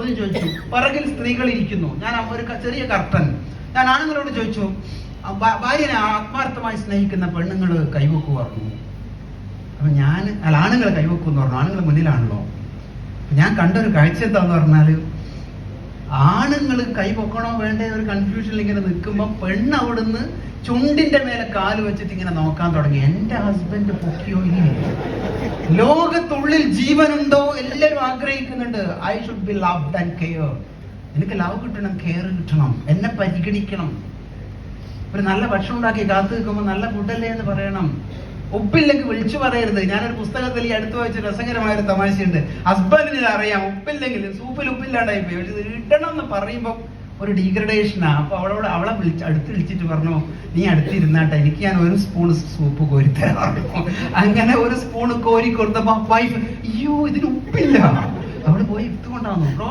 ചോദ്യം ചോദിച്ചു. പിറകിൽ സ്ത്രീകൾ ഇരിക്കുന്നു, ഞാൻ ഒരു ചെറിയ കർട്ടൻ. ഞാൻ ആണുങ്ങളോട് ചോദിച്ചു, ഭാര്യനെ ആത്മാർത്ഥമായി സ്നേഹിക്കുന്ന പെണ്ണുങ്ങൾ കൈവെക്കു പറഞ്ഞു. അപ്പൊ ആണുങ്ങൾ കൈവെക്കുമെന്ന് പറഞ്ഞു. ആണുങ്ങൾ മുന്നിലാണല്ലോ. ഞാൻ കണ്ടൊരു കാഴ്ച എന്താന്ന് പറഞ്ഞാല്, ആണുങ്ങൾ കൈവെക്കണോ വേണ്ടേ ഒരു കൺഫ്യൂഷനിൽ ഇങ്ങനെ നിൽക്കുമ്പോ പെണ്ണ് അവിടുന്ന് ചുണ്ടിന്റെ മേലെ കാല് വെച്ചിട്ട് ഇങ്ങനെ നോക്കാൻ തുടങ്ങി. എന്റെ ഹസ്ബൻഡ് പൊക്കിയോ ഇനി? ലോകത്തുള്ളിൽ ജീവനുണ്ടോ? എല്ലാവരും ആഗ്രഹിക്കുന്നുണ്ട്. I should be loved and care. എനിക്ക് ലവ് കിട്ടണം, കെയർ കിട്ടണം, എന്നെ പരിഗണിക്കണം. ഒരു നല്ല ഭക്ഷണം ഉണ്ടാക്കി കാത്തു നിൽക്കുമ്പോൾ നല്ല ഫുഡല്ലേ എന്ന് പറയണം. ഉപ്പില്ലെങ്കിൽ വിളിച്ചു പറയരുത്. ഞാനൊരു പുസ്തകത്തിൽ ഈ അടുത്ത് വായിച്ച രസകരമായൊരു തമാശയുണ്ട്. ഹസ്ബൻഡിന് അറിയാം ഉപ്പില്ലെങ്കിൽ, സൂപ്പിൽ ഉപ്പില്ലാണ്ടായി പോയി, പക്ഷെ ഇടണം എന്ന് പറയുമ്പോൾ ഒരു ഡീഗ്രഡേഷനാ. അപ്പൊ അവളെ അടുത്ത് വിളിച്ചിട്ട് പറഞ്ഞു, നീ അടുത്തിരുന്നാട്ടെ, എനിക്ക് ഞാൻ ഒരു സ്പൂൺ സൂപ്പ് കോരിത്തരാം. അങ്ങനെ ഒരു സ്പൂൺ കോരി കൊടുത്തപ്പോ വൈഫ്, അയ്യോ ഇതിന് ഉപ്പില്ല. അവള് പോയി എടുത്തുകൊണ്ടാന്നു.